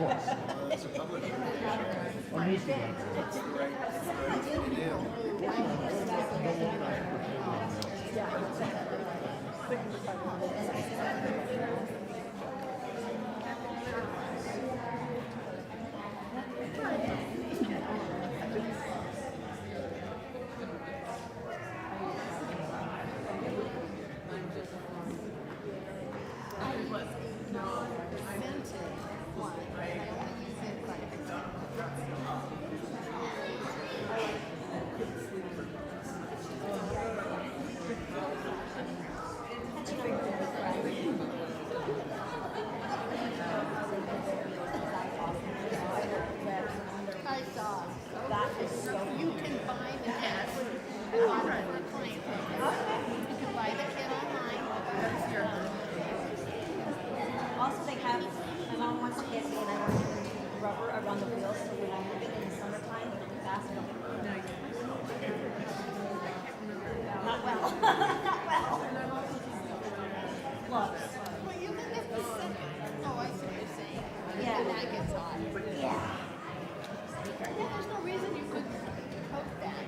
course. It's a publisher. I'm used to that. That's the right medium. Also, they have, my mom wants to get me and I want to do rubber around the wheels so when I move it in the summertime, it'll be faster. Not well. Not well. Gloves. Well, you can get the second. Oh, I see what you're saying. Yeah. And that gets hot. Yeah. Well, there's no reason you couldn't coat that.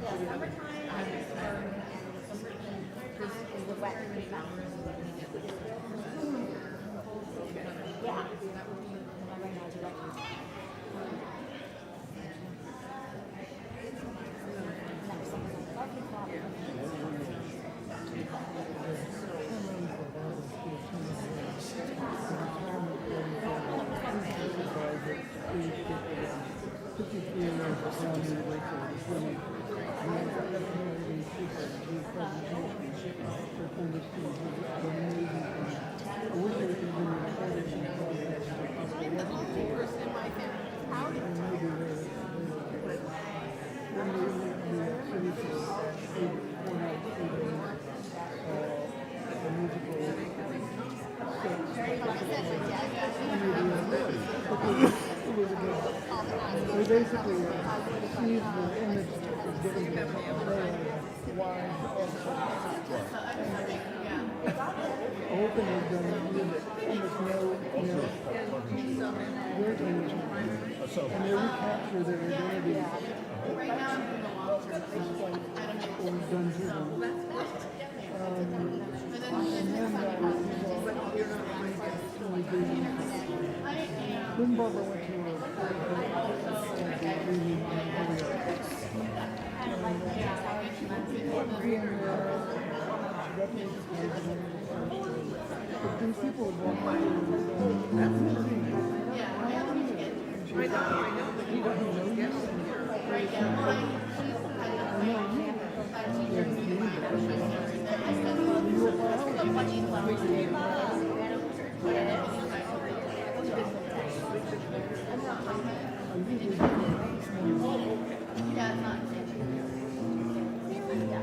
Yeah, summertime is the wet time. Yeah. Right now, directly. I'm the only person in my family proud of it. They basically sees the image that was given to them wide the whole thing is done with almost no their image. And they recapture their identity Right now, I'm doing a long-term thing. what was done to them. Then Barbara went to a but these people would walk by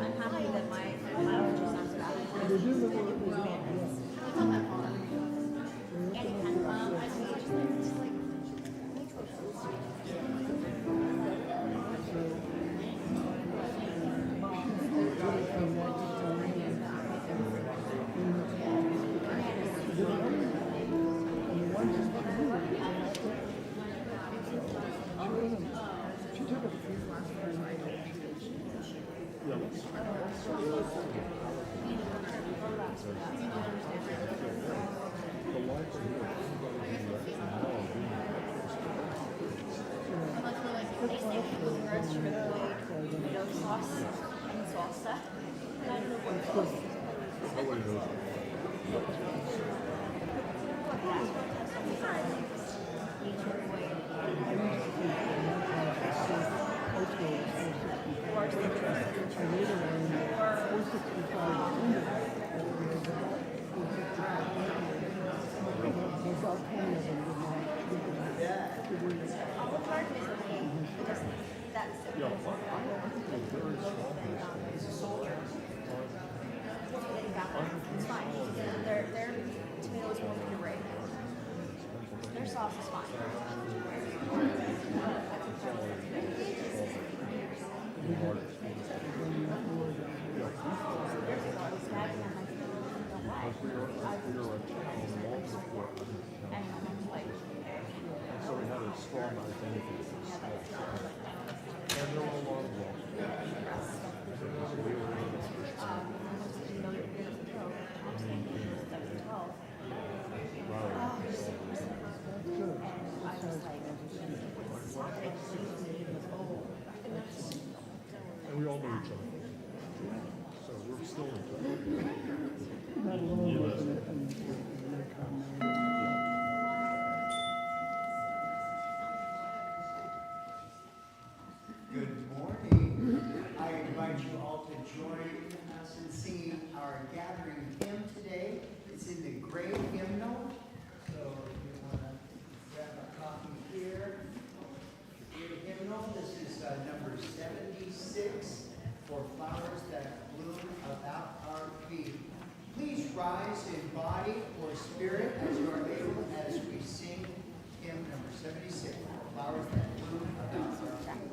I'm happy that my allergies aren't so bad. they do look like she took a Sauce and salsa. And I don't know what It's fine. Their tomatoes won't be great. Their sauce is fine. And I'm like, strong identities. And there were a lot of them. We were in this and we all know each other. So we're still in touch. Not alone, wasn't it? And the common. Good morning. I invite you all to join us in singing our gathering hymn today. It's in the gray hymnal. So if you want to grab a copy here. Gray hymnal. This is number 76 for flowers that bloom about our feet. Please rise in body or spirit as you are able as we sing hymn number 76 for flowers that bloom about our feet.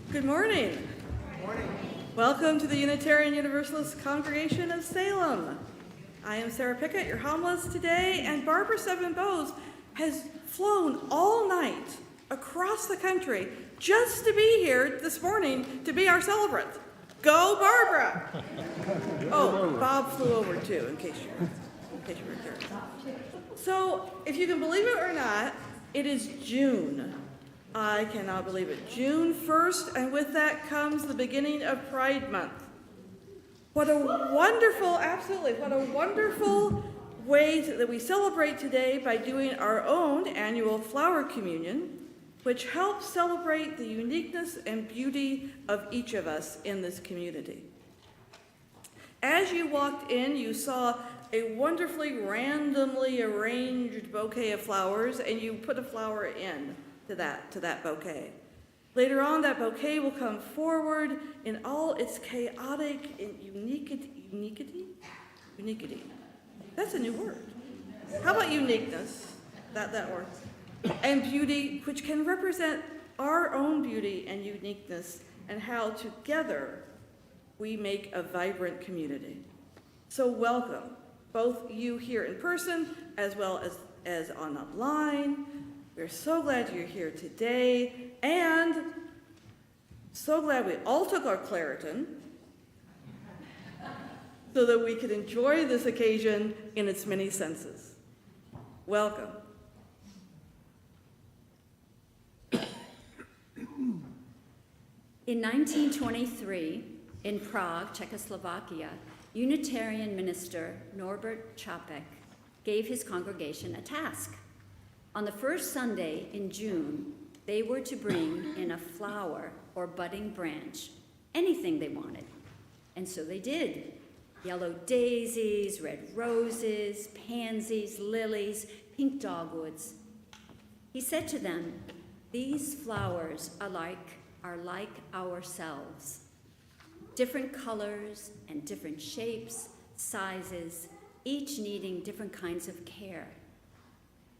Good morning. Welcome to the Unitarian Universalist Congregation of Salem. I am Sara Pickett, your homilist today, and Barbara Seven Bows has flown all night across the country just to be here this morning to be our celebrant. Go, Barbara! Oh, Bob flew over too, in case you were curious. So, if you can believe it or not, it is June. I cannot believe it. June 1st, and with that comes the beginning of Pride Month. What a wonderful, absolutely, what a wonderful way that we celebrate today by doing our own annual flower communion, which helps celebrate the uniqueness and beauty of each of us in this community. As you walked in, you saw a wonderfully randomly arranged bouquet of flowers, and you put a flower in to that bouquet. Later on, that bouquet will come forward in all its chaotic and uniquity. That's a new word. How about uniqueness? That works. And beauty, which can represent our own beauty and uniqueness, and how together we make a vibrant community. So welcome, both you here in person as well as online. We're so glad you're here today, and so glad we all took our Claritin so that we could enjoy this occasion in its many senses. Welcome. In 1923, in Prague, Czechoslovakia, Unitarian minister Norbert Čapek gave his congregation a task. On the first Sunday in June, they were to bring in a flower or budding branch, anything they wanted. And so they did. Yellow daisies, red roses, pansies, lilies, pink dogwoods. He said to them, "These flowers are like are like ourselves. Different colors and different shapes, sizes, each needing different kinds of care,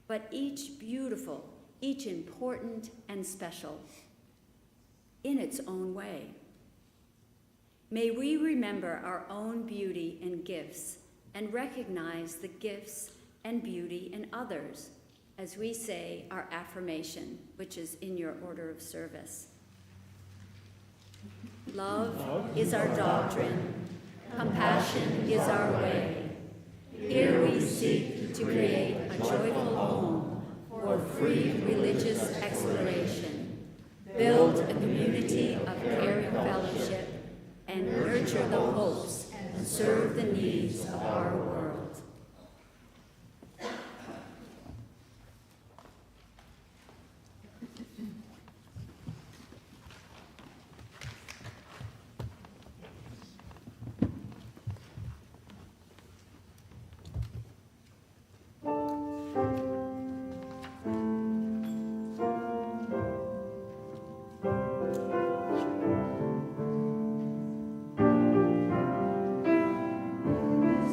but each beautiful, each important and special in its own way. May we remember our own beauty and gifts and recognize the gifts and beauty in others as we say our affirmation, which is in your order of service. Love is our doctrine, compassion is our way. Here we seek to create a joyful home for free religious exploration, build a community of caring fellowship, and nurture the hopes and serve the needs of our world.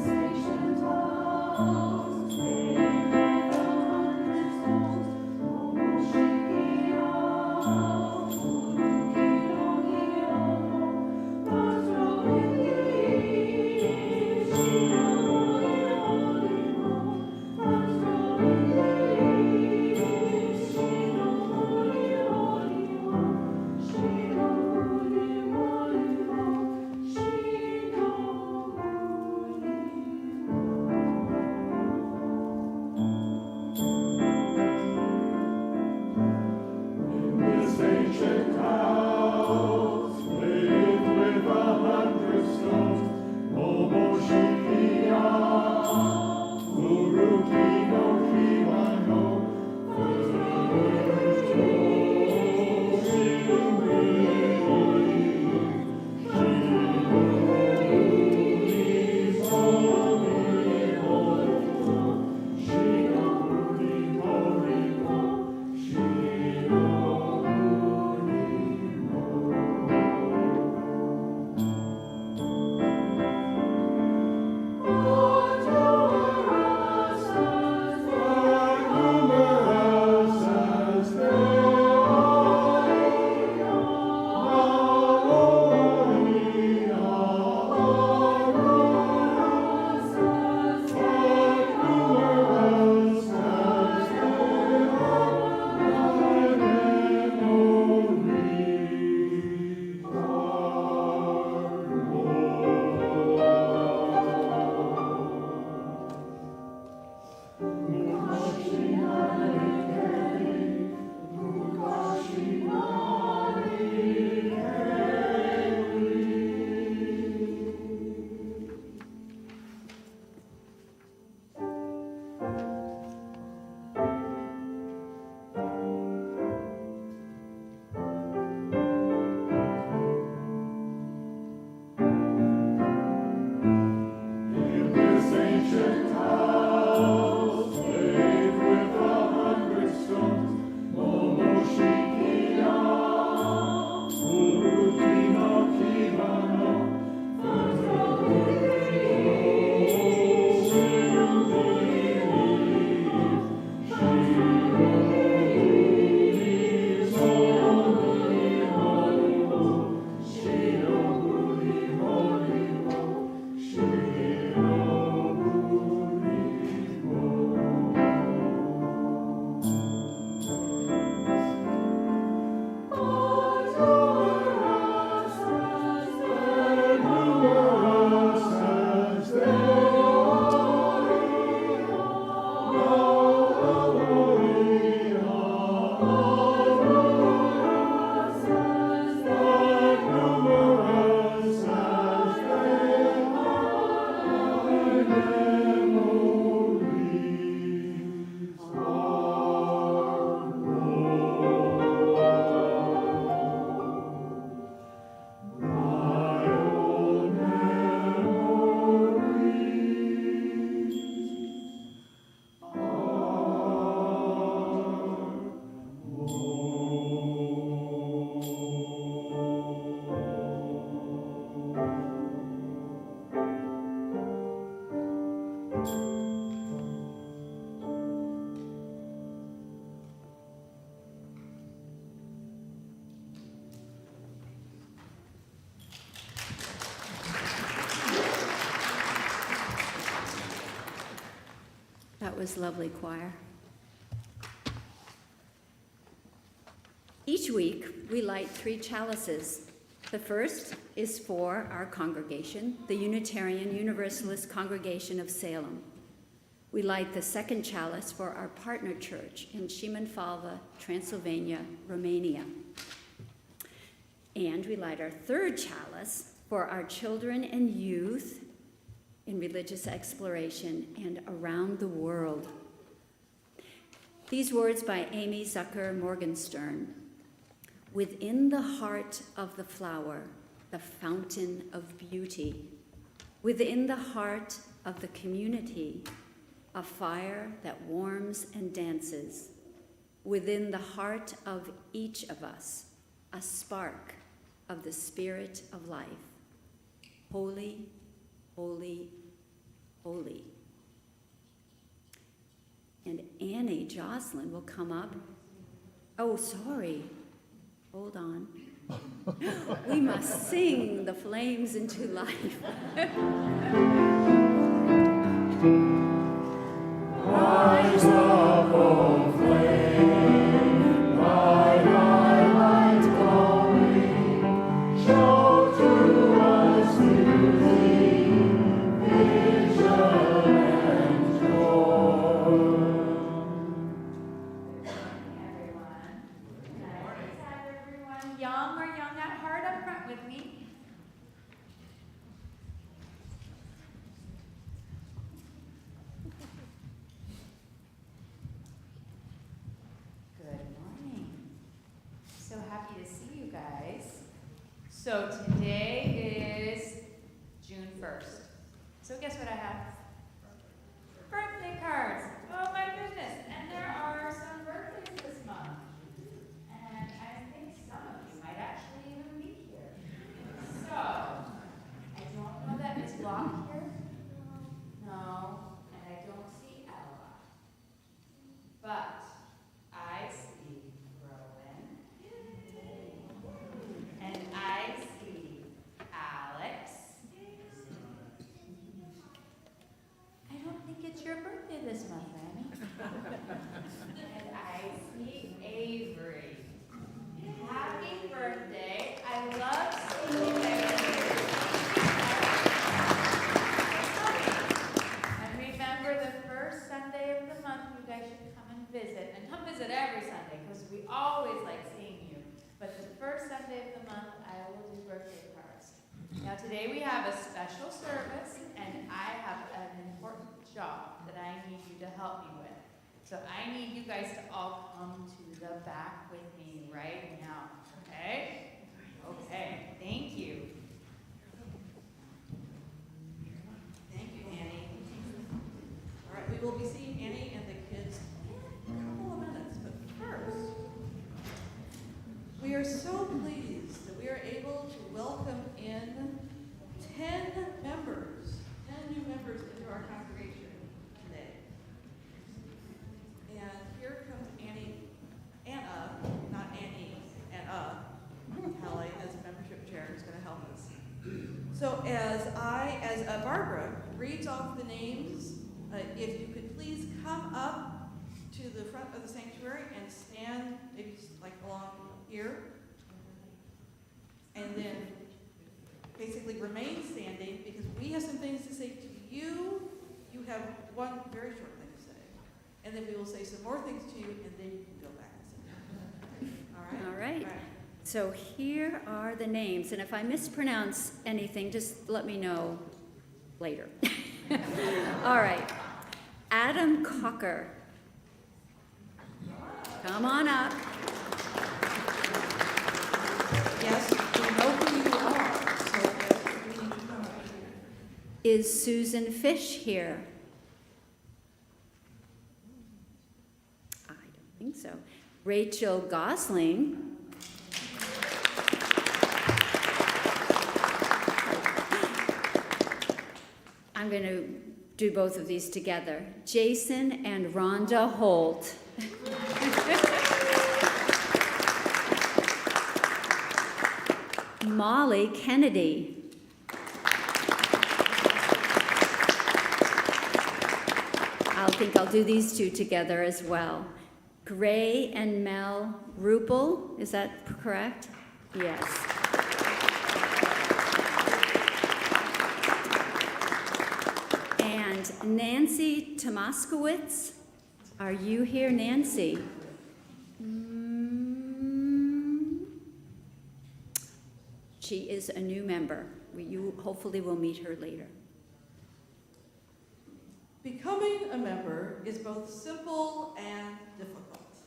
Station that was lovely, choir. Each week, we light 3 chalices. The first is for our congregation, the Unitarian Universalist Congregation of Salem. We light the second chalice for our partner church in Šimanfalva, Transylvania, Romania. And we light our third chalice for our children and youth in religious exploration and around the world. These words by Amy Zucker Morgenstern: within the heart of the flower, the fountain of beauty. Within the heart of the community, a fire that warms and dances. Within the heart of each of us, a spark of the spirit of life. Holy, holy, holy. And Annie Jocelyn will come up. Oh, sorry. Hold on. We must sing the flames into life. Rise up, O flame, by thy light glowing, show to us beauty, vision, and joy. Everyone, young or young at heart, up front with me. Good morning. So happy to see you guys. So today is June 1st. So guess what I have? Birthday cards. Oh my goodness. And there are some birthdays this month. And I think some of you might actually even be here. So, I don't know that Miss Block here. No, and I don't see Ella. But I see Rowan. And I see Alex. I don't think it's your birthday this month, Annie. And I see Avery. Happy birthday. I love seeing you guys here. And remember, the first Sunday of the month, you guys should come and visit. And come visit every Sunday, because we always like seeing you. But the first Sunday of the month, I will do birthday cards. Now today we have a special service, and I have an important job that I need you to help me with. So I need you guys to all come to the back with me right now, okay? Okay, thank you. Thank you, Annie. All right, we will be seeing Annie and the kids in a couple of minutes, but first, we are so pleased that we are able to welcome in 10 members, 10 new members into our congregation today. And here comes Anna, not Annie, Anna, Kelly, as membership chair, is going to help us. So as Barbara reads off the names, if you could please come up to the front of the sanctuary and stand maybe like along here, and then basically remain standing, because we have some things to say to you. You have one very short thing to say, and then we will say some more things to you, and then you can go back and say. All right? All right. So here are the names, and if I mispronounce anything, just let me know later. All right. Adam Cocker. Come on up. Yes, we know who you are, so we need to come up here. Is Susan Fish here? I don't think so. Rachel Gosling. I'm going to do both of these together. Jason and Rhonda Holt. Molly Kennedy. I'll think I'll do these two together as well. Gray and Mel Rupel, is that correct? Yes. And Nancy Tomaskowitz, are you here, Nancy? She is a new member. You hopefully will meet her later. Becoming a member is both simple and difficult.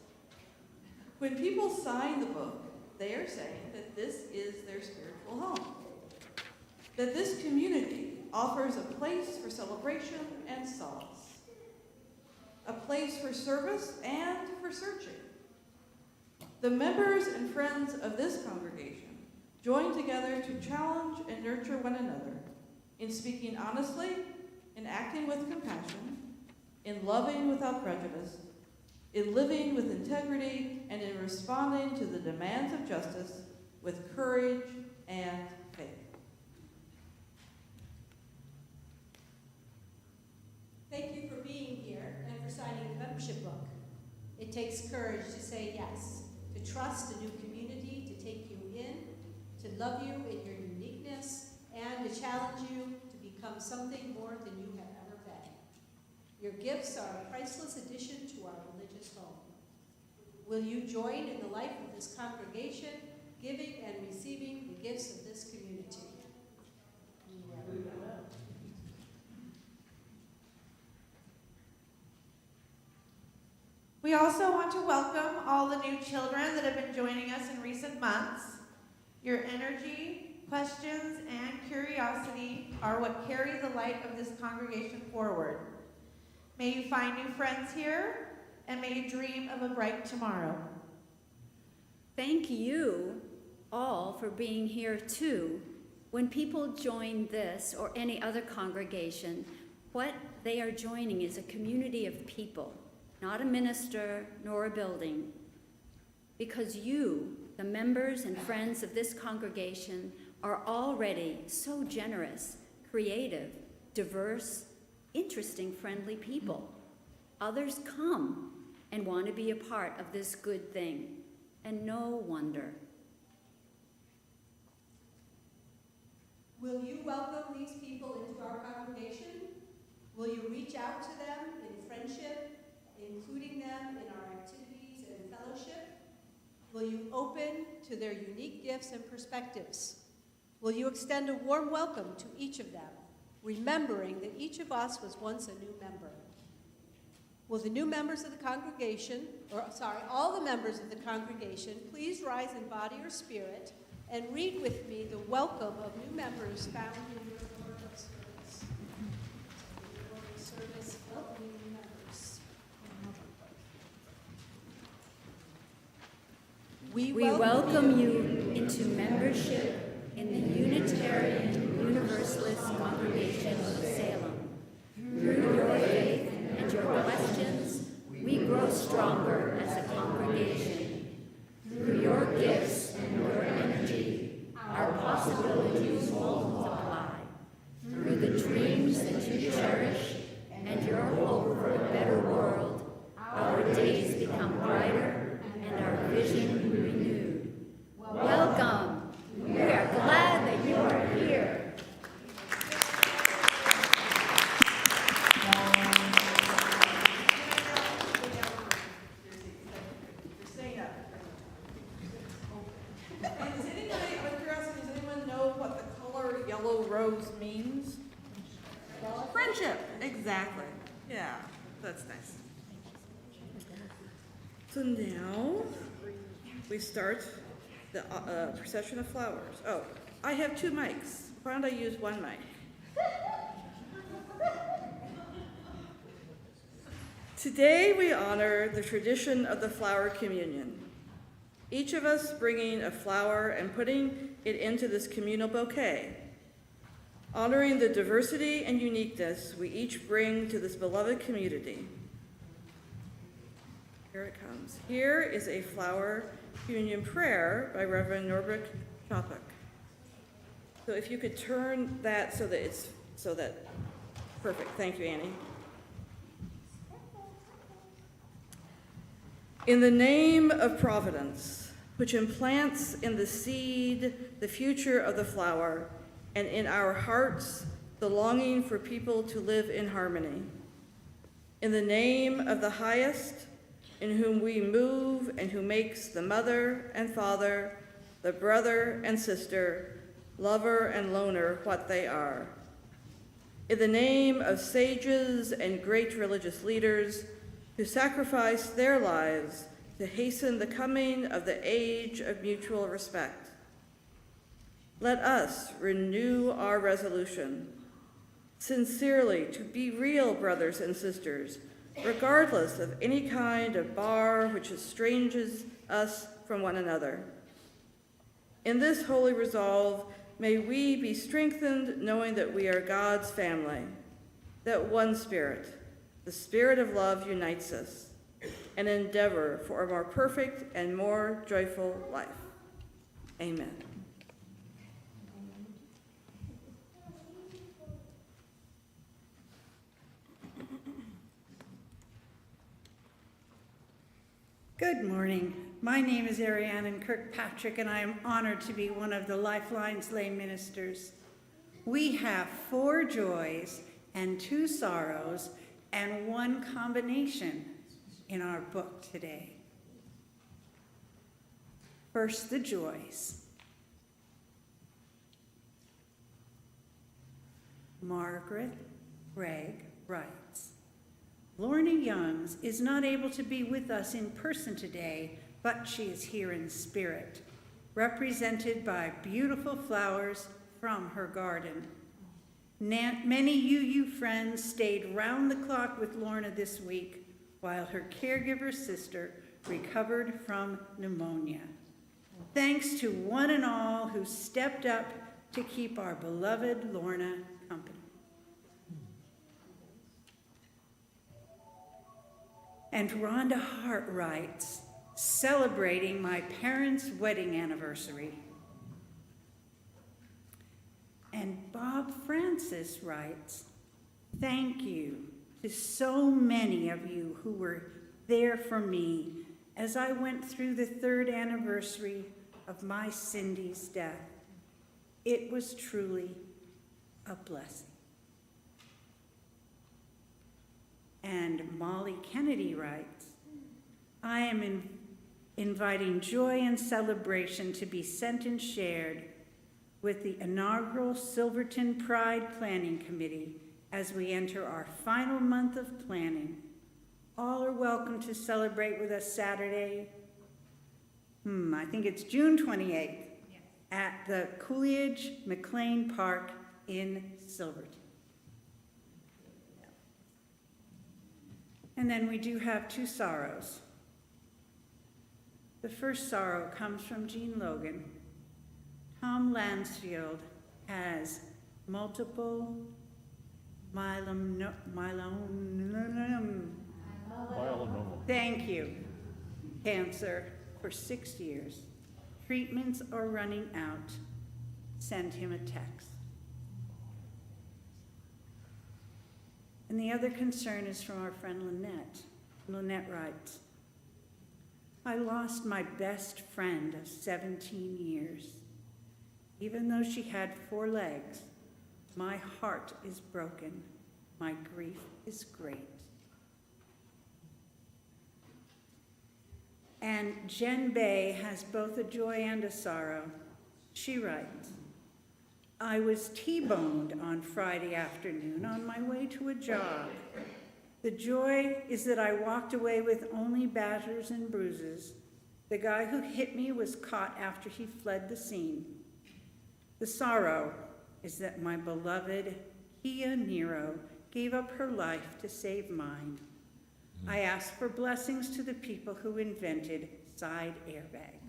When people sign the book, they are saying that this is their spiritual home, that this community offers a place for celebration and solace, a place for service and for searching. The members and friends of this congregation join together to challenge and nurture one another in speaking honestly, in acting with compassion, in loving without prejudice, in living with integrity, and in responding to the demands of justice with courage and faith. Thank you for being here and for signing the membership book. It takes courage to say yes, to trust a new community, to take you in, to love you in your uniqueness, and to challenge you to become something more than you have ever been. Your gifts are a priceless addition to our religious home. Will you join in the life of this congregation, giving and receiving the gifts of this community? We also want to welcome all the new children that have been joining us in recent months. Your energy, questions, and curiosity are what carry the light of this congregation forward. May you find new friends here, and may you dream of a bright tomorrow. Thank you all for being here too. When people join this or any other congregation, what they are joining is a community of people, not a minister nor a building. Because you, the members and friends of this congregation, are already so generous, creative, diverse, interesting, friendly people. Others come and want to be a part of this good thing, and no wonder. Will you welcome these people into our congregation? Will you reach out to them in friendship, including them in our activities and fellowship? Will you open to their unique gifts and perspectives? Will you extend a warm welcome to each of them, remembering that each of us was once a new member? Will the new members of the congregation, all the members of the congregation, please rise in body or spirit and read with me the welcome of new members found in your order of service. The order of service, welcoming new members. We welcome you into membership in the Unitarian Universalist Congregation of Salem. Through your faith and your questions, we grow stronger as a congregation. Through your gifts and your energy, our possibilities multiply. Through the dreams that you cherish and your hope for a better world, our days become brighter and our vision renewed. Welcome. We are glad that you are here. Rose means? Friendship, exactly. Yeah, that's nice. So now we start the procession of flowers. Oh, I have two mics. Why don't I use one mic? Today we honor the tradition of the flower communion. Each of us bringing a flower and putting it into this communal bouquet, honoring the diversity and uniqueness we each bring to this beloved community. Here it comes. Here is a flower communion prayer by Reverend Norbert Chopik. So if you could turn that so that perfect. Thank you, Annie. In the name of providence, which implants in the seed the future of the flower, and in our hearts the longing for people to live in harmony. In the name of the highest, in whom we move and who makes the mother and father, the brother and sister, lover and loner what they are. In the name of sages and great religious leaders who sacrificed their lives to hasten the coming of the age of mutual respect. Let us renew our resolution, sincerely to be real brothers and sisters, regardless of any kind of bar which estranges us from one another. In this holy resolve, may we be strengthened knowing that we are God's family, that one Spirit, the Spirit of love, unites us, and endeavor for a more perfect and more joyful life. Amen. Good morning. My name is Ariane Kirkpatrick, and I am honored to be one of the Lifeline's lay ministers. We have 4 joys and 2 sorrows and 1 combination in our book today. First, the joys. Margaret Gregg writes, Lorna Youngs is not able to be with us in person today, but she is here in spirit, represented by beautiful flowers from her garden. Many UU friends stayed round the clock with Lorna this week while her caregiver sister recovered from pneumonia. Thanks to one and all who stepped up to keep our beloved Lorna company. And Rhonda Hart writes, celebrating my parents' wedding anniversary. And Bob Francis writes, thank you to so many of you who were there for me as I went through the 3rd anniversary of my Cindy's death. It was truly a blessing. And Molly Kennedy writes, I am inviting joy and celebration to be sent and shared with the inaugural Silverton Pride Planning Committee as we enter our final month of planning. All are welcome to celebrate with us Saturday, I think it's June 28th, at the Coolidge McLean Park in Silverton. And then we do have 2 sorrows. The first sorrow comes from Jean Logan. Tom Lansfield has multiple myeloma. Thank you. Cancer for 6 years. Treatments are running out. Send him a text. And the other concern is from our friend Lynette. Lynette writes, I lost my best friend of 17 years. Even though she had 4 legs, my heart is broken. My grief is great. And Jen Bay has both a joy and a sorrow. She writes, I was T-boned on Friday afternoon on my way to a job. The joy is that I walked away with only batters and bruises. The guy who hit me was caught after he fled the scene. The sorrow is that my beloved Kia Nero gave up her life to save mine. I ask for blessings to the people who invented side airbags.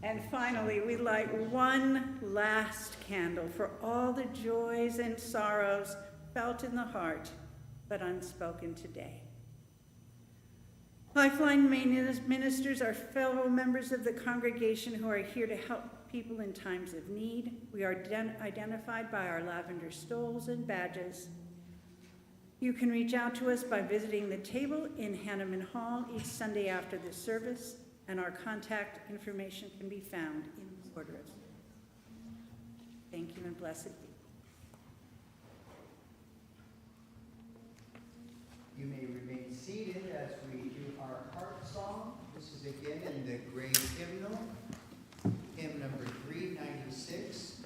And finally, we light one last candle for all the joys and sorrows felt in the heart, but unspoken today. Lifeline ministers are fellow members of the congregation who are here to help people in times of need. We are identified by our lavender stoles and badges. You can reach out to us by visiting the table in Hanneman Hall each Sunday after the service, and our contact information can be found in the order. Thank you and blessed be. You may remain seated as we do our heart song. This is again in the Great Hymnal, hymn number 396.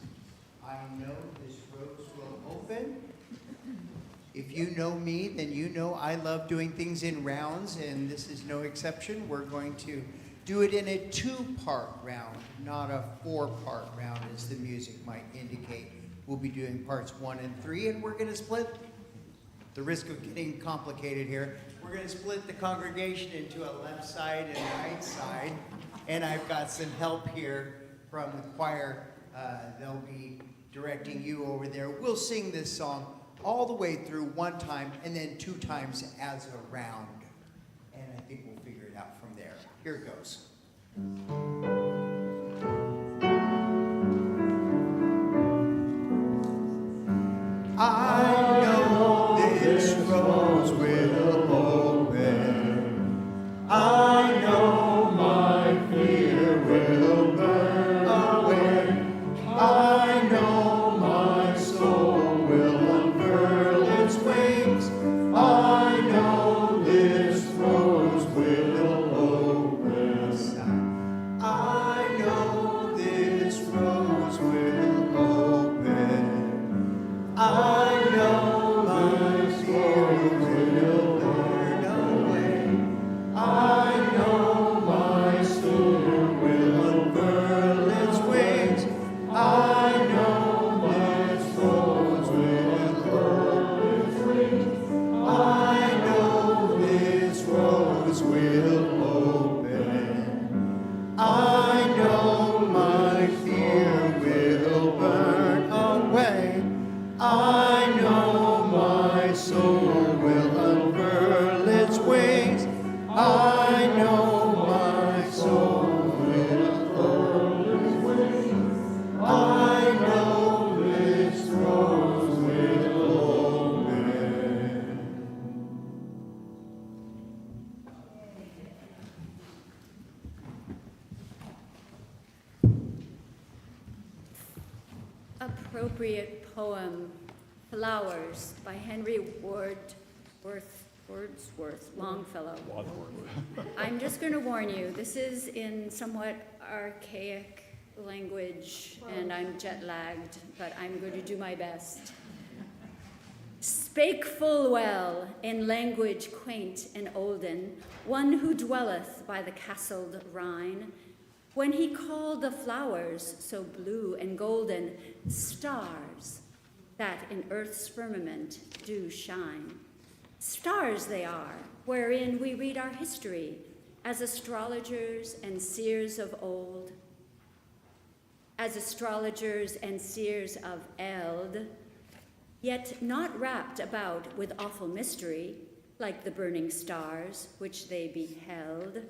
I know this rose will open. If you know me, then you know I love doing things in rounds, and this is no exception. We're going to do it in a 2-part round, not a 4-part round as the music might indicate. We'll be doing parts 1 and 3, and we're going to split, the risk of getting complicated here, we're going to split the congregation into a left side and a right side, and I've got some help here from the choir. They'll be directing you over there. We'll sing this song all the way through one time and then 2 times as a round. And I think we'll figure it out from there. Here it goes. I know this rose will open. I know my fear will burn away. I know my soul will unfurl its wings. I know this rose will open. I know this rose will open. I know my fear will burn away. I know my soul will unfurl its wings. I know my soul will unfurl its wings. I know this rose will open. I know my fear will burn away. I know my soul will unfurl its wings. I know my soul will unfurl its wings. I know this rose will open. Appropriate poem, Flowers by Henry Wordsworth Longfellow. I'm just going to warn you, this is in somewhat archaic language, and I'm jet-lagged, but I'm going to do my best. Spake full well in language quaint and olden, one who dwelleth by the castled Rhine, when he called the flowers so blue and golden, stars that in earth's firmament do shine. Stars they are, wherein we read our history as astrologers and seers of old, as astrologers and seers of eld, yet not wrapped about with awful mystery, like the burning stars which they beheld,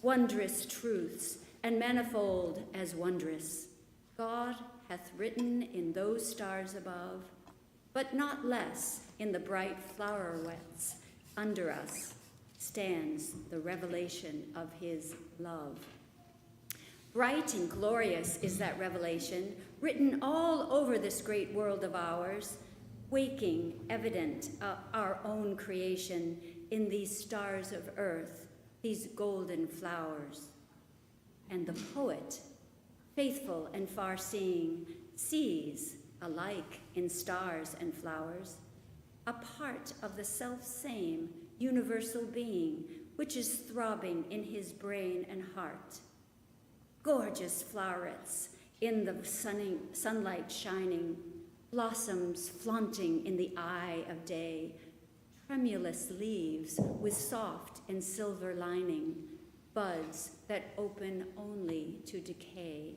wondrous truths and manifold as wondrous, God hath written in those stars above, but not less in the bright flowerets under us stands the revelation of his love. Bright and glorious is that revelation, written all over this great world of ours, waking, evident, our own creation in these stars of earth, these golden flowers. And the poet, faithful and far-seeing, sees, alike in stars and flowers, a part of the self-same universal being which is throbbing in his brain and heart. Gorgeous flowerets in the sunlight shining, blossoms flaunting in the eye of day, tremulous leaves with soft and silver lining, buds that open only to decay.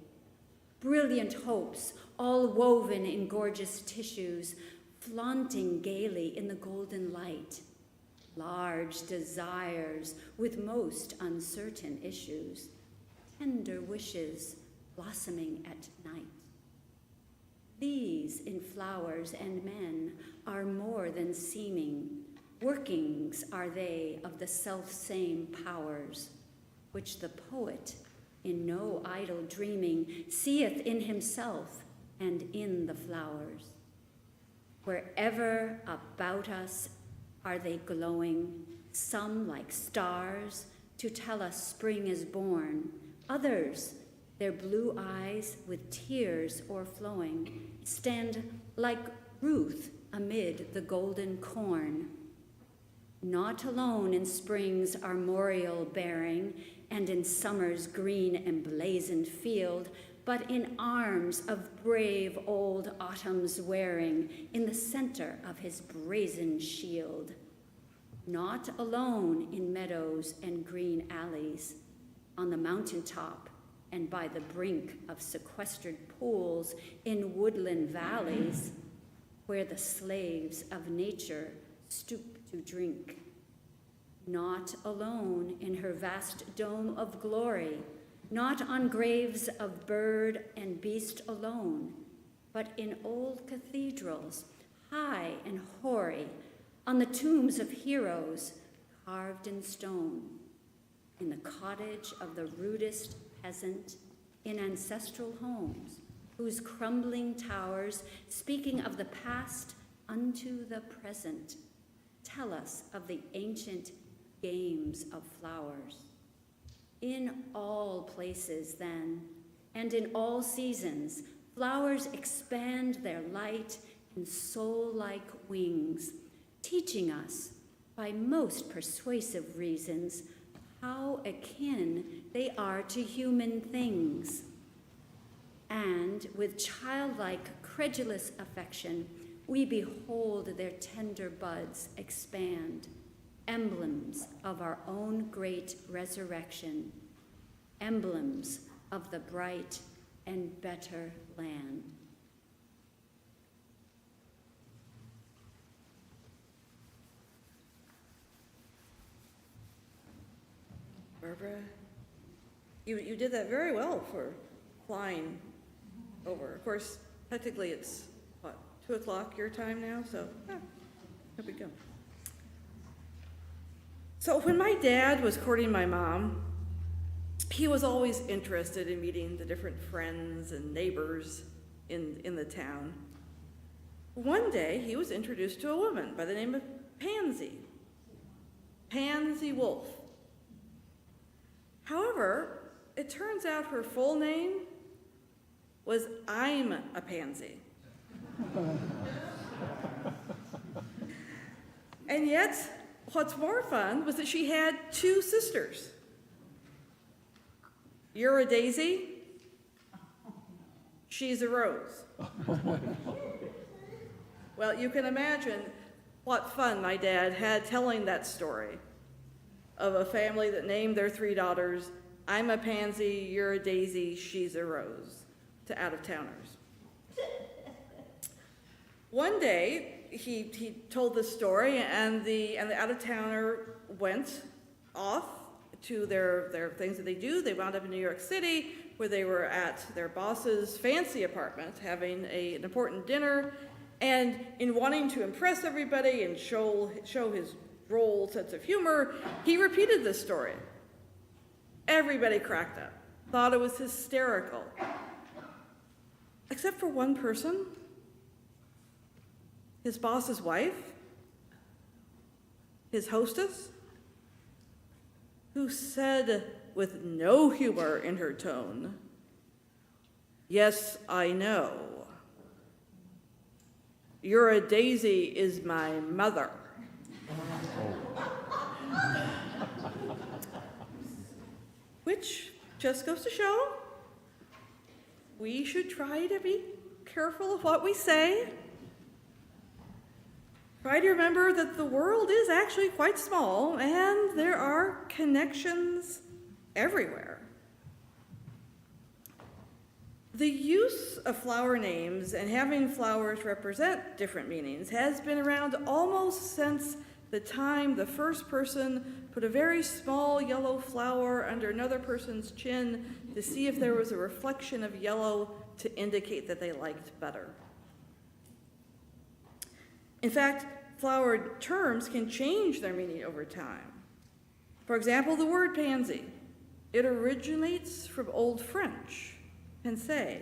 Brilliant hopes, all woven in gorgeous tissues, flaunting gaily in the golden light. Large desires with most uncertain issues. Tender wishes blossoming at night. These in flowers and men are more than seeming. Workings are they of the self-same powers, which the poet, in no idle dreaming, seeth in himself and in the flowers. Wherever about us are they glowing, some like stars to tell us spring is born, others, their blue eyes with tears o'erflowing, stand like Ruth amid the golden corn. Not alone in spring's armorial bearing, and in summer's green emblazoned field, but in arms of brave old autumn's wearing, in the center of his brazen shield. Not alone in meadows and green alleys, on the mountaintop and by the brink of sequestered pools, in woodland valleys, where the slaves of nature stoop to drink. Not alone in her vast dome of glory, not on graves of bird and beast alone, but in old cathedrals, high and hoary, on the tombs of heroes carved in stone, in the cottage of the rudest peasant, in ancestral homes, whose crumbling towers, speaking of the past unto the present, tell us of the ancient games of flowers. In all places, then, and in all seasons, flowers expand their light and soul-like wings, teaching us, by most persuasive reasons, how akin they are to human things. And with childlike, credulous affection, we behold their tender buds expand, emblems of our own great resurrection, emblems of the bright and better land. Barbara, you did that very well for flying over. Of course, technically it's, 2 o'clock your time now, so no big deal. So when my dad was courting my mom, he was always interested in meeting the different friends and neighbors in the town. One day, he was introduced to a woman by the name of Pansy Wolf. However, it turns out her full name was I'm a Pansy. And yet, what's more fun was that she had 2 sisters. You're a daisy, she's a rose. Well, you can imagine what fun my dad had telling that story of a family that named their 3 daughters, I'm a pansy, you're a daisy, she's a rose, to out-of-towners. One day, he told this story, and the out-of-towner went off to their things that they do. They wound up in New York City, where they were at their boss's fancy apartment having an important dinner, and in wanting to impress everybody and show his droll sense of humor, he repeated this story. Everybody cracked up, thought it was hysterical, except for one person. His boss's wife, his hostess, who said with no humor in her tone, "Yes, I know. You're a daisy is my mother." Which just goes to show we should try to be careful of what we say. Try to remember that the world is actually quite small and there are connections everywhere. The use of flower names and having flowers represent different meanings has been around almost since the time the first person put a very small yellow flower under another person's chin to see if there was a reflection of yellow to indicate that they liked better. In fact, flower terms can change their meaning over time. For example, the word pansy. It originates from Old French, pensée,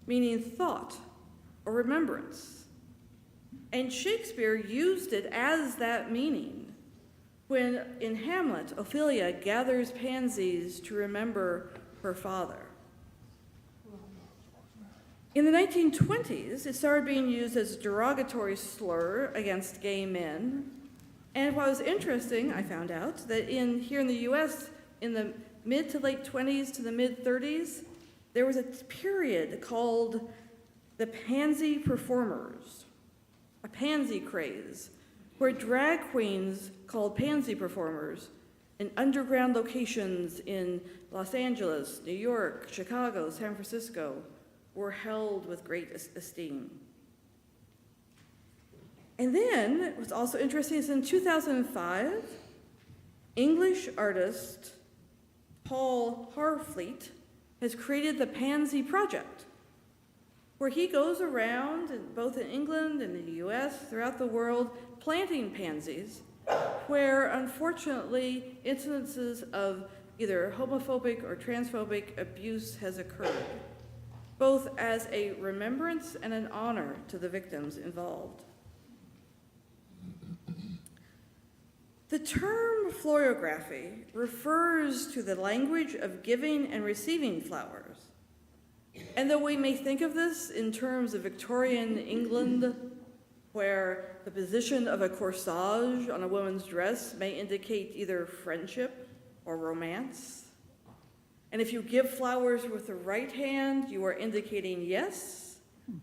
meaning thought or remembrance. And Shakespeare used it as that meaning when, in Hamlet, Ophelia gathers pansies to remember her father. In the 1920s, it started being used as a derogatory slur against gay men. And what was interesting, I found out, that here in the US, in the mid to late 20s to the mid 30s, there was a period called the Pansy Performers, a pansy craze, where drag queens called pansy performers in underground locations in Los Angeles, New York, Chicago, San Francisco were held with great esteem. And then, what's also interesting is in 2005, English artist Paul Harfleet has created the Pansy Project, where he goes around, both in England and the US, throughout the world, planting pansies, where unfortunately incidences of either homophobic or transphobic abuse has occurred, both as a remembrance and an honor to the victims involved. The term florography refers to the language of giving and receiving flowers. And though we may think of this in terms of Victorian England, where the position of a corsage on a woman's dress may indicate either friendship or romance, and if you give flowers with the right hand, you are indicating yes,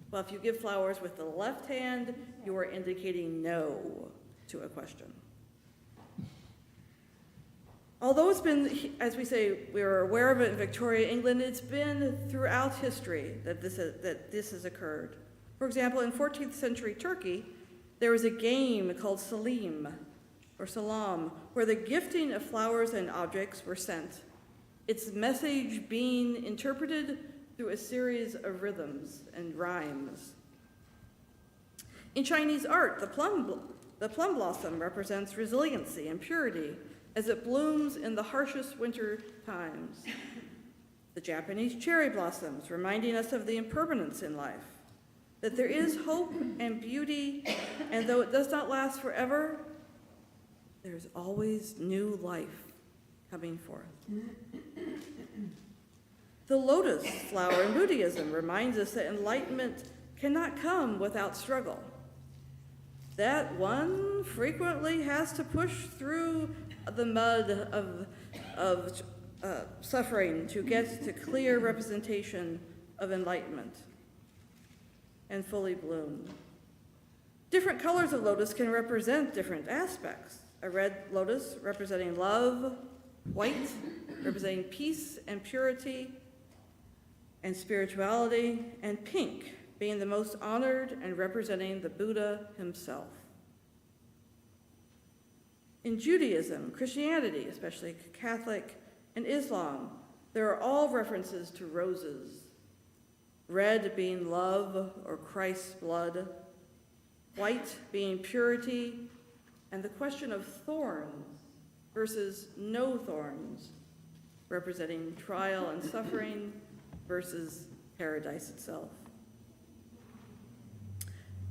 while if you give flowers with the left hand, you are indicating no to a question. Although it's been, as we say, we were aware of it in Victoria, England, it's been throughout history that this has occurred. For example, in 14th century Turkey, there was a game called Salim, or Salam, where the gifting of flowers and objects were sent, its message being interpreted through a series of rhythms and rhymes. In Chinese art, the plum blossom represents resiliency and purity, as it blooms in the harshest winter times. The Japanese cherry blossoms, reminding us of the impermanence in life, that there is hope and beauty, and though it does not last forever, there's always new life coming forth. The lotus flower in Buddhism reminds us that enlightenment cannot come without struggle, that one frequently has to push through the mud of suffering to get to clear representation of enlightenment and fully bloom. Different colors of lotus can represent different aspects. A red lotus representing love, white representing peace and purity and spirituality, and pink being the most honored and representing the Buddha himself. In Judaism, Christianity, especially Catholic, and Islam, there are all references to roses. Red being love or Christ's blood, white being purity, and the question of thorns versus no thorns, representing trial and suffering versus paradise itself.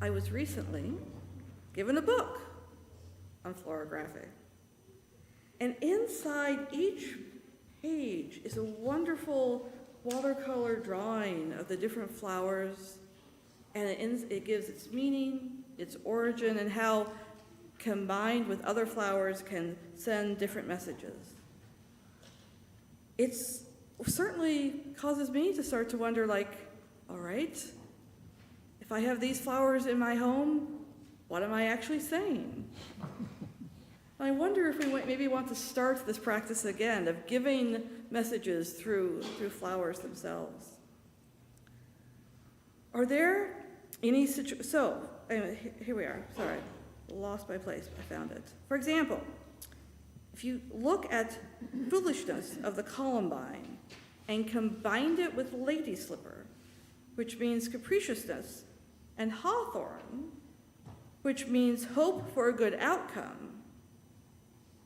I was recently given a book on florography. And inside each page is a wonderful watercolor drawing of the different flowers, and it gives its meaning, its origin, and how combined with other flowers can send different messages. It certainly causes me to start to wonder, all right, if I have these flowers in my home, what am I actually saying? I wonder if we maybe want to start this practice again of giving messages through flowers themselves. Are there any situations? So, here we are. Sorry, lost my place. I found it. For example, if you look at foolishness of the columbine and combined it with lady slipper, which means capriciousness, and hawthorn, which means hope for a good outcome,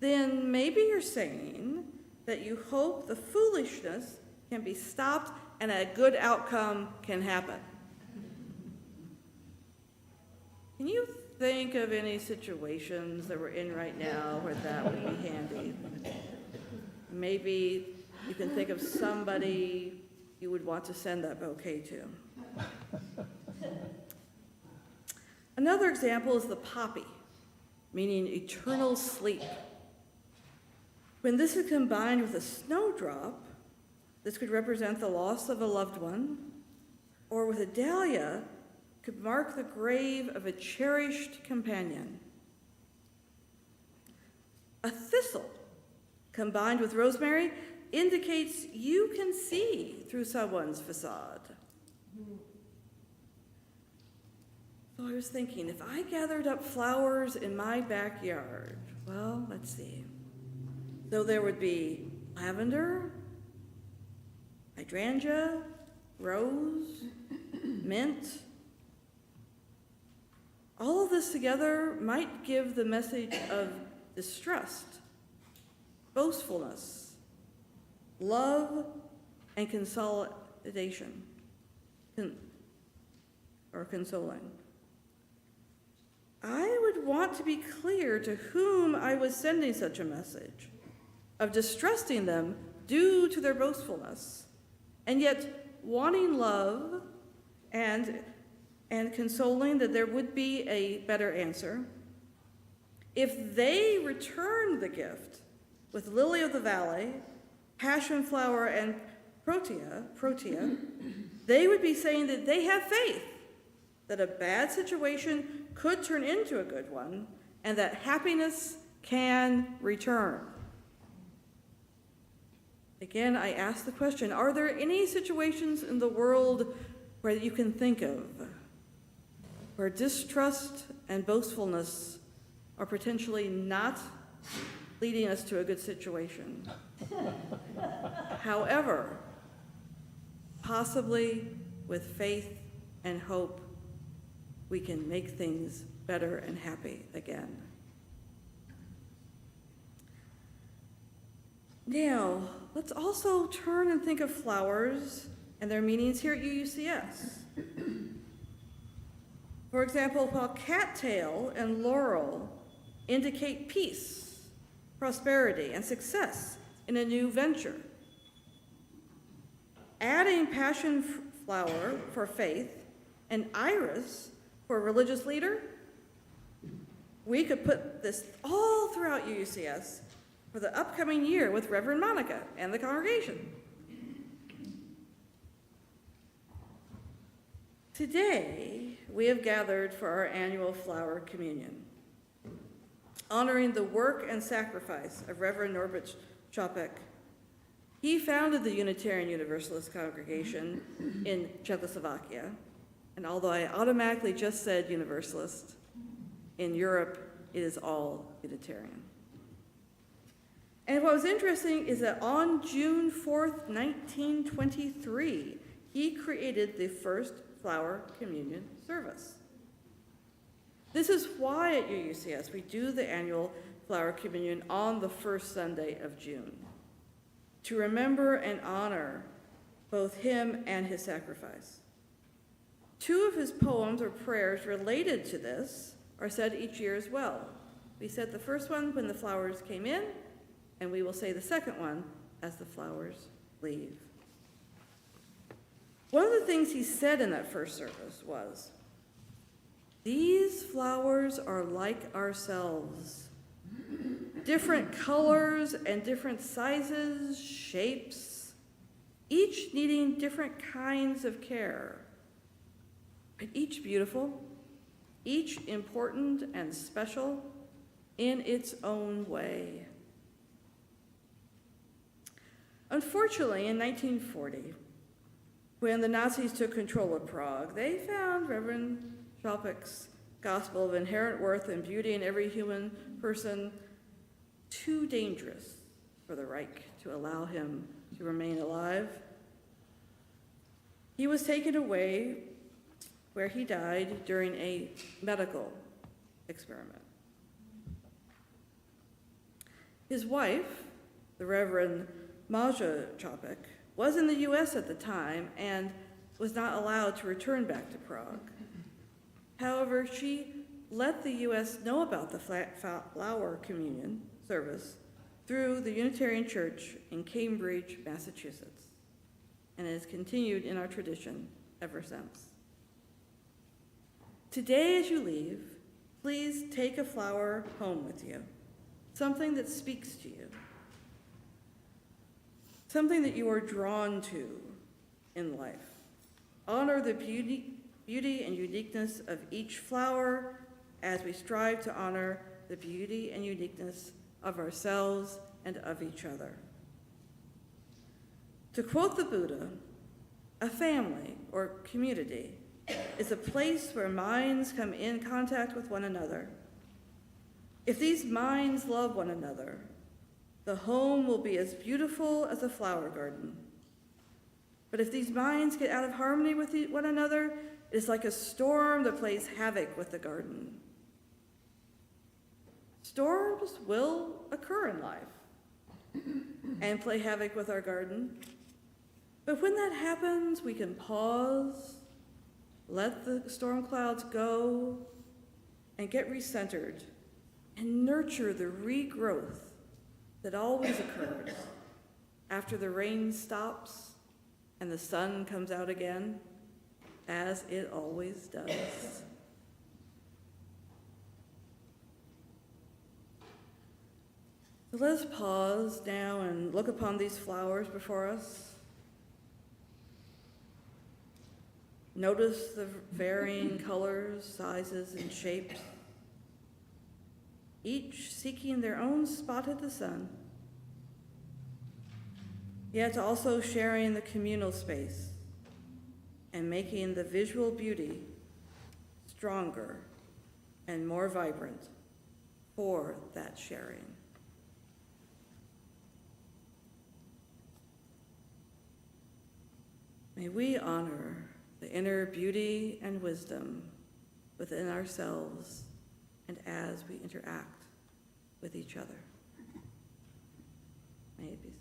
then maybe you're saying that you hope the foolishness can be stopped and a good outcome can happen. Can you think of any situations that we're in right now where that would be handy? Maybe you can think of somebody you would want to send that bouquet to. Another example is the poppy, meaning eternal sleep. When this is combined with a snowdrop, this could represent the loss of a loved one, or with a dahlia, could mark the grave of a cherished companion. A thistle, combined with rosemary, indicates you can see through someone's facade. So I was thinking, if I gathered up flowers in my backyard, well, let's see. So there would be lavender, hydrangea, rose, mint. All of this together might give the message of distrust, boastfulness, love, and consolidation, or consoling. I would want to be clear to whom I was sending such a message, of distrusting them due to their boastfulness, and yet wanting love and consoling that there would be a better answer. If they returned the gift with lily of the valley, passion flower, and protea, they would be saying that they have faith that a bad situation could turn into a good one, and that happiness can return. Again, I ask the question, are there any situations in the world where you can think of where distrust and boastfulness are potentially not leading us to a good situation? However, possibly with faith and hope, we can make things better and happy again. Now, let's also turn and think of flowers and their meanings here at UUCS. For example, while cattail and laurel indicate peace, prosperity, and success in a new venture, adding passion flower for faith and iris for a religious leader, we could put this all throughout UUCS for the upcoming year with Reverend Monica and the congregation. Today, we have gathered for our annual flower communion, honoring the work and sacrifice of Reverend Norbert Chopek. He founded the Unitarian Universalist congregation in Czechoslovakia, and although I automatically just said Universalist, in Europe it is all Unitarian. And what was interesting is that on June 4th, 1923, he created the first flower communion service. This is why at UUCS we do the annual flower communion on the first Sunday of June, to remember and honor both him and his sacrifice. Two of his poems or prayers related to this are said each year as well. We said the first one when the flowers came in, and we will say the second one as the flowers leave. One of the things he said in that first service was, "These flowers are like ourselves, different colors and different sizes, shapes, each needing different kinds of care, but each beautiful, each important and special in its own way." Unfortunately, in 1940, when the Nazis took control of Prague, they found Reverend Chopek's gospel of inherent worth and beauty in every human person too dangerous for the Reich to allow him to remain alive. He was taken away, where he died during a medical experiment. His wife, the Reverend Maja Chopik, was in the U.S. at the time and was not allowed to return back to Prague. However, she let the U.S. know about the flower communion service through the Unitarian Church in Cambridge, Massachusetts, and it has continued in our tradition ever since. Today, as you leave, please take a flower home with you, something that speaks to you, something that you are drawn to in life. Honor the beauty and uniqueness of each flower as we strive to honor the beauty and uniqueness of ourselves and of each other. To quote the Buddha, a family or community is a place where minds come in contact with one another. If these minds love one another, the home will be as beautiful as a flower garden. But if these minds get out of harmony with one another, it is like a storm that plays havoc with the garden. Storms will occur in life and play havoc with our garden. But when that happens, we can pause, let the storm clouds go, and get recentered and nurture the regrowth that always occurs after the rain stops and the sun comes out again, as it always does. So let us pause now and look upon these flowers before us. Notice the varying colors, sizes, and shapes, each seeking their own spot at the sun, yet also sharing the communal space and making the visual beauty stronger and more vibrant for that sharing. May we honor the inner beauty and wisdom within ourselves and as we interact with each other. May it be so.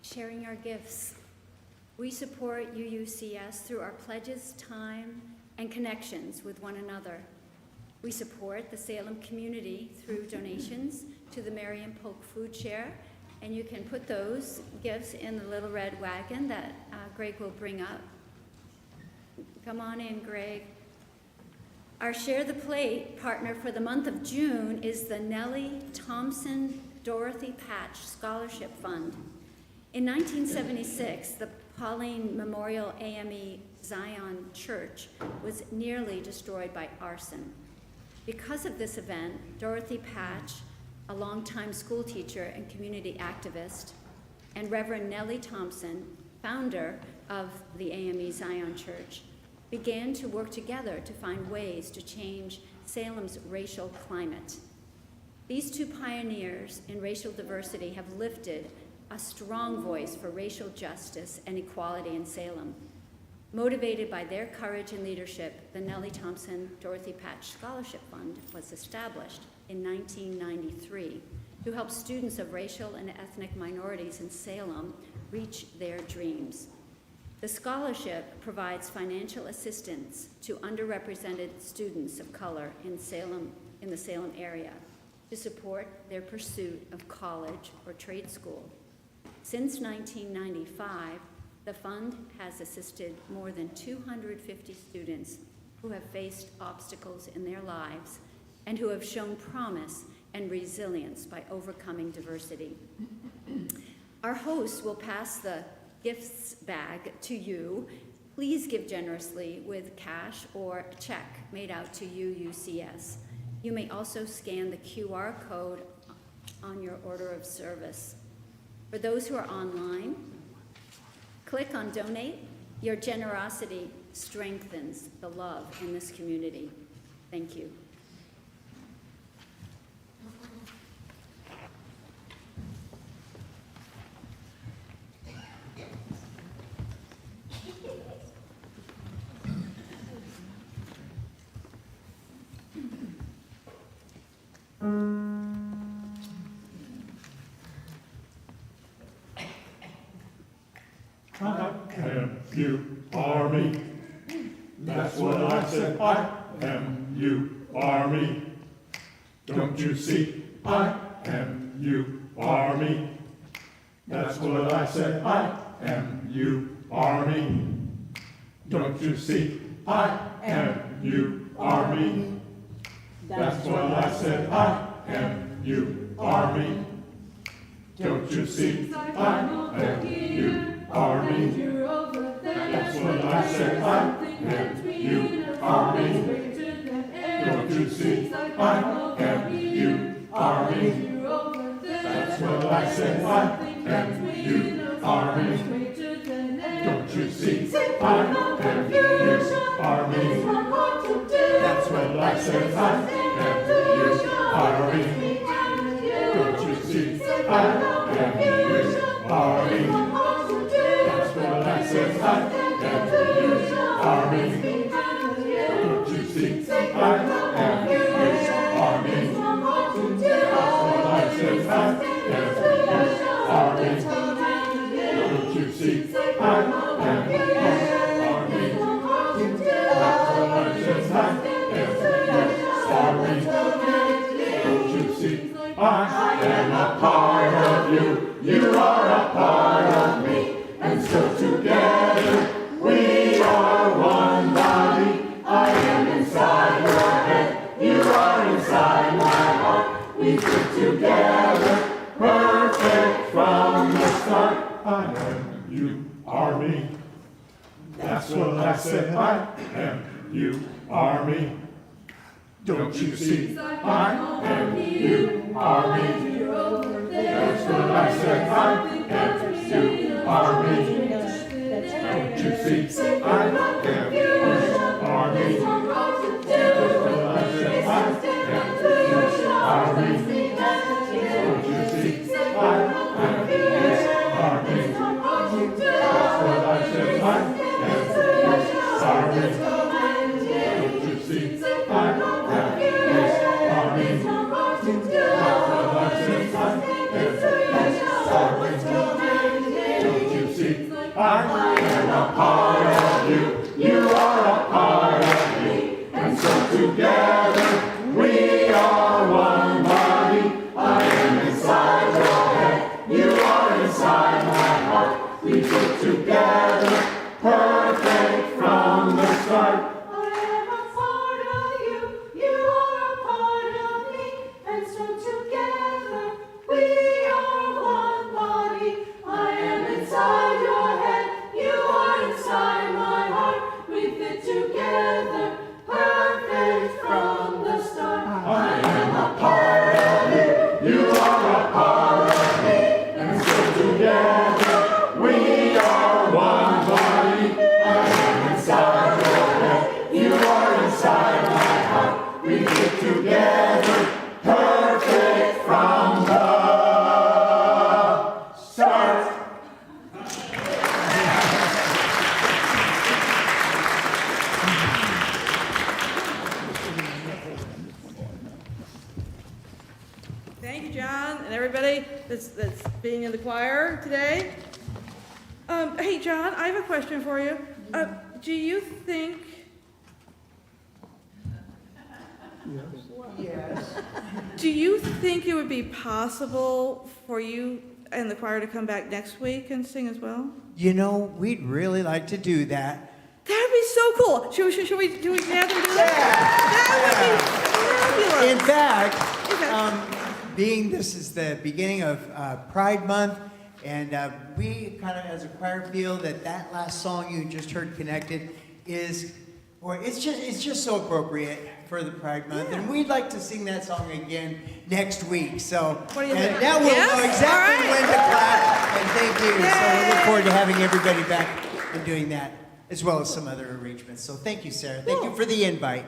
Sharing our gifts. We support UUCS through our pledges, time, and connections with one another. We support the Salem community through donations to the Marion Polk Food Share, and you can put those gifts in the little red wagon that Greg will bring up. Come on in, Greg. Our Share the Plate partner for the month of June is the Nellie Thompson Dorothy Patch Scholarship Fund. In 1976, the Pauline Memorial AME Zion Church was nearly destroyed by arson. Because of this event, Dorothy Patch, a longtime school teacher and community activist, and Reverend Nellie Thompson, founder of the AME Zion Church, began to work together to find ways to change Salem's racial climate. These two pioneers in racial diversity have lifted a strong voice for racial justice and equality in Salem. Motivated by their courage and leadership, the Nellie Thompson Dorothy Patch Scholarship Fund was established in 1993 to help students of racial and ethnic minorities in Salem reach their dreams. The scholarship provides financial assistance to underrepresented students of color in the Salem area to support their pursuit of college or trade school. Since 1995, the fund has assisted more than 250 students who have faced obstacles in their lives and who have shown promise and resilience by overcoming diversity. Our hosts will pass the gifts bag to you. Please give generously with cash or a check made out to UUCS. You may also scan the QR code on your order of service. For those who are online, click on Donate. Your generosity strengthens the love in this community. Thank you. you, Army. That's what I said, I am you, Army. Don't you see, I am you, Army. That's what I said, I am you, Army. Don't you see, I am you, Army. That's what I said, I am you, Army. Don't you see, I am you, Army. That's what I said, I am you, Army. Don't you see, I am you, Army. That's what I said, I am you, Army. Don't you see, I am you, Army. That's what I said, I am you, Army. Don't you see, I am you, Army. That's what I said, I am you, Army. Don't you see, I am you, Army. That's what I said, I am you, Army. Don't you see, I am you, Army. That's what I said, I am you, Army. Don't you see, I am a part of you. You are a part of me. And so together we are one body. I am inside your head. You are inside my heart. We fit together, perfect from the start. I am you, Army. That's what I said, I am you, Army. Don't you see, I am you, Army. That's what I said, I am you, Army. Don't you see, I am you, Army. That's what I said, I am you, Army. Don't you see, I am you, Army. That's what I said, I am you, Army. Don't you see, I am you, Army. That's what I said, I am you, Army. Don't you see, I am a part of you. You are a part of me. And so together we are one body. I am inside your head. You are inside my heart. We fit together, perfect from the start. Thank you, John, and everybody that's being in the choir today. Hey, John, I have a question for you. Do you think... Yes. Do you think it would be possible for you and the choir to come back next week and sing as well? You know, we'd really like to do that. That would be so cool. Should we have them do that? That would be fabulous. In fact, being this is the beginning of Pride Month, and we kind of as a choir feel that last song you just heard, Connected, is, or it's just so appropriate for the Pride Month, and we'd like to sing that song again next week. So, what do you think? now we'll know exactly when to clap, and thank you. Yay. So we look forward to having everybody back and doing that, as well as some other arrangements. So thank you, Sarah. Thank you for the invite.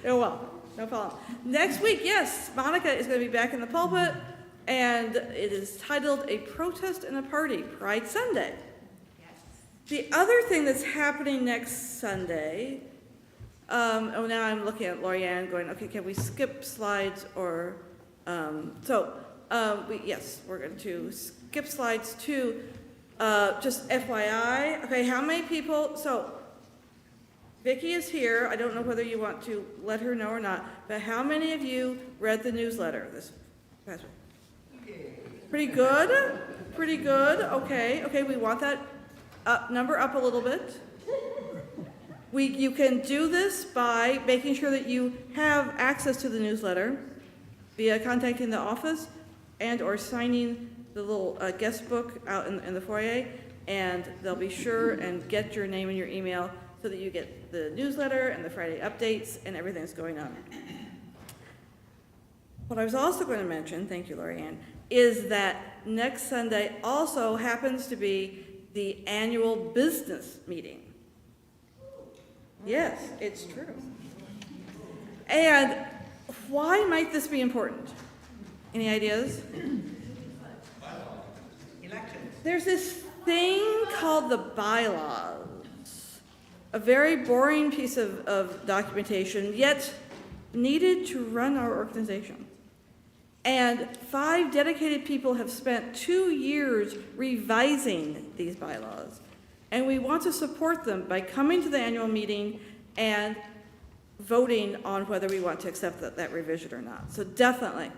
Oh, well, no problem. Next week, yes, Monica is going to be back in the pulpit, and it is titled A Protest and a Party, Pride Sunday. Yes. The other thing that's happening next Sunday, now I'm looking at Lorianne going, okay, can we skip slides or, yes, we're going to skip slides too. just FYI, okay, how many people, so Vicki is here. I don't know whether you want to let her know or not, but how many of you read the newsletter this past week? Pretty good? Pretty good, okay. Okay, we want that number up a little bit. You can do this by making sure that you have access to the newsletter via contacting the office and or signing the little guest book out in the foyer, and they'll be sure and get your name and your email so that you get the newsletter and the Friday updates and everything that's going on. What I was also going to mention, thank you, Lori Ann, is that next Sunday also happens to be the annual business meeting. Yes, it's true. And why might this be important? Any ideas? There's this thing called the bylaws, a very boring piece of documentation, yet needed to run our organization. And 5 dedicated people have spent 2 years revising these bylaws. And we want to support them by coming to the annual meeting and voting on whether we want to accept that revision or not. So definitely.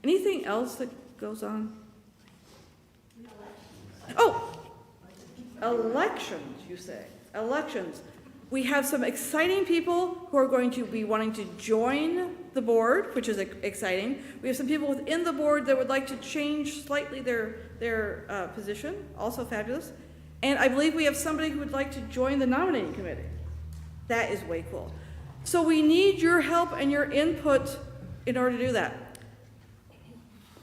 Anything else that goes on? Oh, elections, you say. Elections. We have some exciting people who are going to be wanting to join the board, which is exciting. We have some people within the board that would like to change slightly their position, also fabulous. And I believe we have somebody who would like to join the nominating committee. That is way cool. So we need your help and your input in order to do that.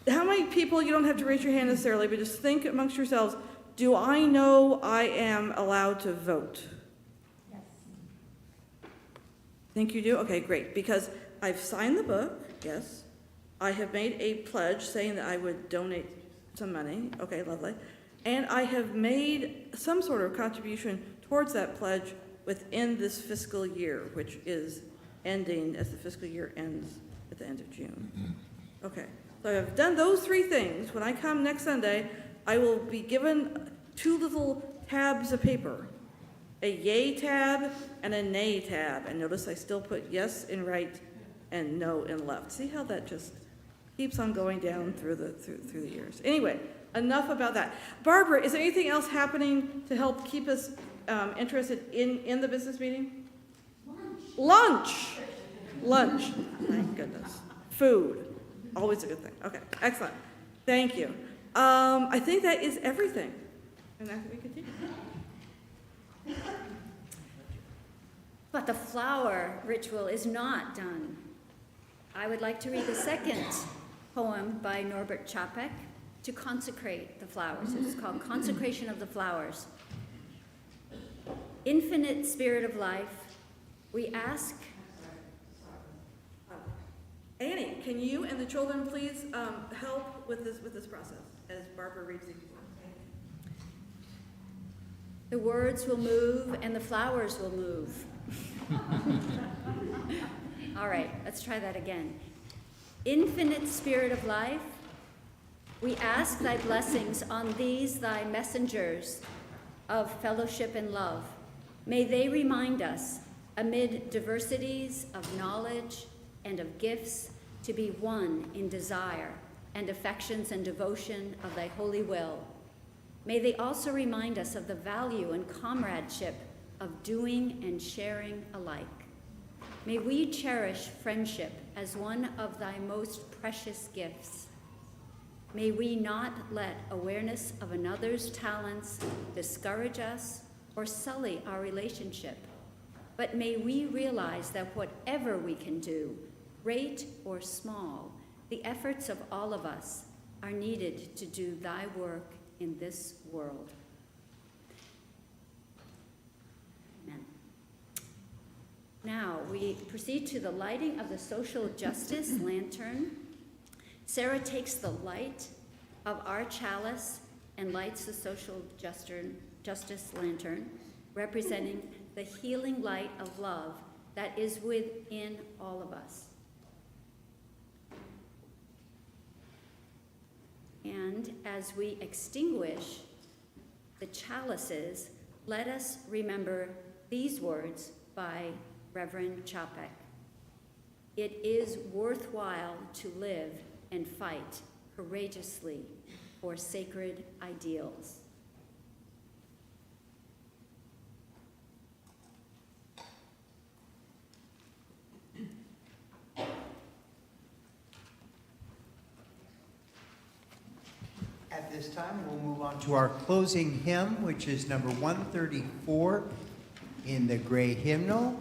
How many people, you don't have to raise your hand necessarily, but just think amongst yourselves, do I know I am allowed to vote? Yes. Think you do? Okay, great. Because I've signed the book, yes. I have made a pledge saying that I would donate some money. Okay, lovely. And I have made some sort of contribution towards that pledge within this fiscal year, which is ending as the fiscal year ends at the end of June. Okay, so I've done those 3 things. When I come next Sunday, I will be given 2 little tabs of paper, a yay tab and a nay tab. And notice I still put yes in right and no in left. See how that just keeps on going down through the years. Anyway, enough about that. Barbara, is there anything else happening to help keep us interested in the business meeting? Lunch. Lunch. Thank goodness. Food. Always a good thing. Okay, excellent. Thank you. I think that is everything. And I think we continue. But the flower ritual is not done. I would like to read the second poem by Norbert Chapek to consecrate the flowers. It's called Consecration of the Flowers. Infinite Spirit of Life, we ask. Annie, can you and the children please help with this process as Barbara reads these? The words will move and the flowers will move. All right, let's try that again. Infinite Spirit of Life, we ask thy blessings on these thy messengers of fellowship and love. May they remind us, amid diversities of knowledge and of gifts, to be one in desire and affections and devotion of thy holy will. May they also remind us of the value and comradeship of doing and sharing alike. May we cherish friendship as one of thy most precious gifts. May we not let awareness of another's talents discourage us or sully our relationship, but may we realize that whatever we can do, great or small, the efforts of all of us are needed to do thy work in this world. Amen. Now we proceed to the lighting of the social justice lantern. Sara takes the light of our chalice and lights the social justice lantern, representing the healing light of love that is within all of us. And as we extinguish the chalices, let us remember these words by Reverend Chapek. It is worthwhile to live and fight courageously for sacred ideals. At this time, we'll move on to our closing hymn, which is number 134 in the gray hymnal.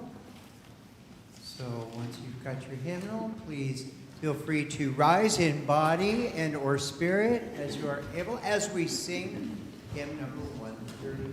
So once you've got your hymnal, please feel free to rise in body and or spirit as you are able as we sing hymn number 134.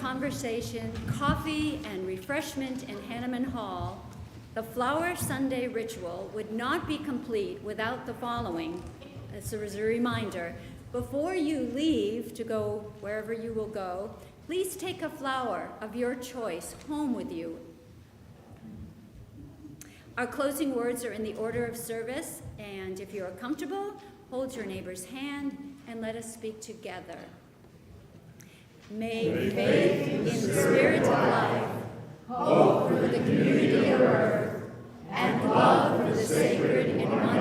Conversation, coffee, and refreshment in Hanneman Hall, the Flower Sunday ritual would not be complete without the following. As a reminder, before you leave to go wherever you will go, please take a flower of your choice home with you. Our closing words are in the order of service, and if you are comfortable, hold your neighbor's hand and let us speak together. May faith in the spirit of life, hope for the community of earth, and love for the sacred in one